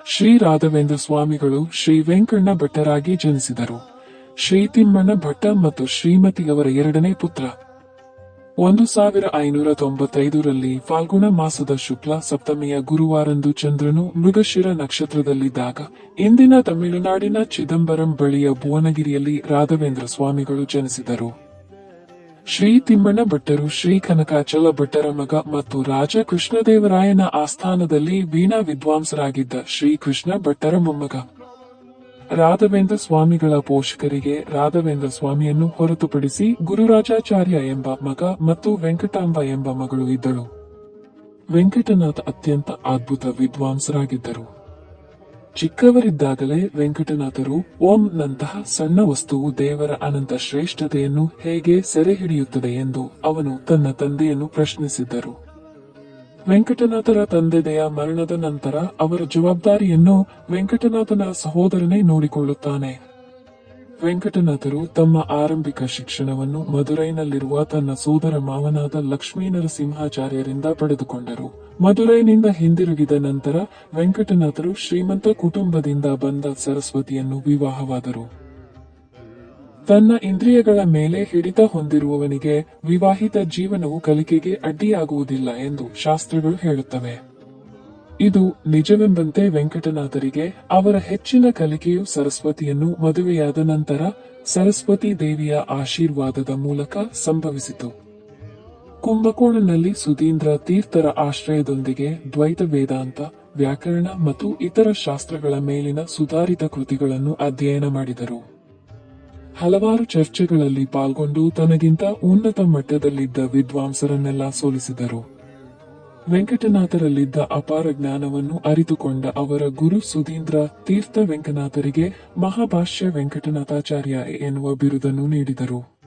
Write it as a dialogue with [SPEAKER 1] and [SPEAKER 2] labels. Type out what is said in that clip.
[SPEAKER 1] ಶ್ರೀ ರಾಘವೇಂದ್ರ ಸ್ವಾಮಿಗಳು ಶ್ರೀ ವೆಂಕಣ್ಣ ಭಟ್ಟರಾಗಿ ಜನಿಸಿದರು. ಶ್ರೀ ತಿಮ್ಮಣ್ಣ ಭಟ್ಟ ಮತ್ತು ಶ್ರೀಮತಿಯವರ ಎರಡನೇ ಪುತ್ರ. 1595ರಲ್ಲಿ ಫಾಲ್ಗುಣ ಮಾಸದ ಶುಕ್ಲ ಸಪ್ತಮಿಯ ಗುರುವಾರಂದು ಚಂದ್ರನು ಮೃಗಶಿರ ನಕ್ಷತ್ರದಲ್ಲಿದ್ದಾಗ ಇಂದಿನ ತಮಿಳುನಾಡಿನ ಚಿದಂಬರಂ ಬಳಿಯ ಭುವನಗಿರಿಯಲ್ಲಿ ರಾಘವೇಂದ್ರ ಸ್ವಾಮಿಗಳು ಜನಿಸಿದರು. ಶ್ರೀ ತಿಮ್ಮಣ್ಣ ಭಟ್ಟರು ಶ್ರೀ ಕನಕಾಚಲ ಭಟ್ಟರ ಮಗ ಮತ್ತು ರಾಜ ಕೃಷ್ಣದೇವರಾಯನ ಆಸ್ಥಾನದಲ್ಲಿ ವೀಣಾ ವಿದ್ವಾಂಸರಾಗಿದ್ದ ಶ್ರೀ ಕೃಷ್ಣ ಭಟ್ಟರ ಮೊಮ್ಮಗ. ರಾಘವೇಂದ್ರ ಸ್ವಾಮಿಗಳ ಪೋಷಕರಿಗೆ ರಾಘವೇಂದ್ರ ಸ್ವಾಮಿಯನ್ನು ಹೊರತುಪಡಿಸಿ ಗುರುರಾಜಾಚಾರ್ಯ ಎಂಬ ಮಗ ಮತ್ತು ವೆಂಕಟಾಂಬ ಎಂಬ ಮಗಳು ಇದ್ದಳು. ವೆಂಕಟನಾಥ ಅತ್ಯಂತ ಅದ್ಭುತ ವಿದ್ವಾಂಸರಾಗಿದ್ದರು. ಚಿಕ್ಕವರಿದ್ದಾಗಲೇ ವೆಂಕಟನಾಥರು ಓಂ ನಂತಹ ಸಣ್ಣ ವಸ್ತುವು ದೇವರ ಅನಂತ ಶ್ರೇಷ್ಠತೆಯನ್ನು ಹೇಗೆ ಸೆರೆ ಹಿಡಿಯುತ್ತದೆ ಎಂದು ಅವನು ತನ್ನ ತಂದೆಯನ್ನು ಪ್ರಶ್ನಿಸಿದ್ದರು. ವೆಂಕಟನಾಥರ ತಂದೆಯ ಮರಣದ ನಂತರ ಅವರ ಜವಾಬ್ದಾರಿಯನ್ನು ವೆಂಕಟನಾಥನ ಸಹೋದರನೇ ನೋಡಿಕೊಳ್ಳುತ್ತಾನೆ. ವೆಂಕಟನಾಥರು ತಮ್ಮ ಆರಂಭಿಕ ಶಿಕ್ಷಣವನ್ನು ಮದುರೈನಲ್ಲಿರುವ ತನ್ನ ಸೋದರ ಮಾವನಾದ ಲಕ್ಷ್ಮೀ ನರಸಿಂಹಾಚಾರ್ಯರಿಂದ ಪಡೆದುಕೊಂಡರು. ಮದುರೈನಿಂದ ಹಿಂದಿರುಗಿದ ನಂತರ ವೆಂಕಟನಾಥರು ಶ್ರೀಮಂತ ಕುಟುಂಬದಿಂದ ಬಂದ ಸರಸ್ವತಿಯನ್ನು ವಿವಾಹವಾದರು. ತನ್ನ ಇಂದ್ರಿಯಗಳ ಮೇಲೆ ಹಿಡಿತ ಹೊಂದಿರುವವನಿಗೆ ವಿವಾಹಿತ ಜೀವನವು ಕಲಿಕೆಗೆ ಅಡ್ಡಿಯಾಗುವುದಿಲ್ಲ ಎಂದು ಶಾಸ್ತ್ರಗಳು ಹೇಳುತ್ತವೆ. ಇದು ನಿಜವೆಂಬಂತೆ ವೆಂಕಟನಾಥರಿಗೆ ಅವರ ಹೆಚ್ಚಿನ ಕಲಿಕೆಯು ಸರಸ್ವತಿಯನ್ನು ಮದುವೆಯಾದ ನಂತರ ಸರಸ್ವತಿ ದೇವಿಯ ಆಶೀರ್ವಾದದ ಮೂಲಕ ಸಂಭವಿಸಿತು. ಕುಂಭಕೋಣಂನಲ್ಲಿ ಸುಧೀಂದ್ರ ತೀರ್ಥರ ಆಶ್ರಯದೊಂದಿಗೆ ದ್ವೈತ ವೇದಾಂತ, ವ್ಯಾಕರಣ ಮತ್ತು ಇತರ ಶಾಸ್ತ್ರಗಳ ಮೇಲಿನ ಸುಧಾರಿತ ಕೃತಿಗಳನ್ನು ಅಧ್ಯಯನ ಮಾಡಿದರು. ಹಲವಾರು ಚರ್ಚೆಗಳಲ್ಲಿ ಪಾಲ್ಗೊಂಡು ತನಗಿಂತ ಉನ್ನತ ಮಟ್ಟದಲ್ಲಿದ್ದ ವಿದ್ವಾಂಸರನ್ನೆಲ್ಲ ಸೋಲಿಸಿದರು. ವೆಂಕಟನಾಥರಲ್ಲಿದ್ದ ಅಪಾರ ಜ್ಞಾನವನ್ನು ಅರಿತುಕೊಂಡ ಅವರ ಗುರು ಸುಧೀಂದ್ರ ತೀರ್ಥ ವೆಂಕಟನಾಥರಿಗೆ ಮಹಾಭಾಷ್ಯ ವೆಂಕಟನಾಥಾಚಾರ್ಯ ಎನ್ನುವ ಬಿರುದನ್ನು ನೀಡಿದರು.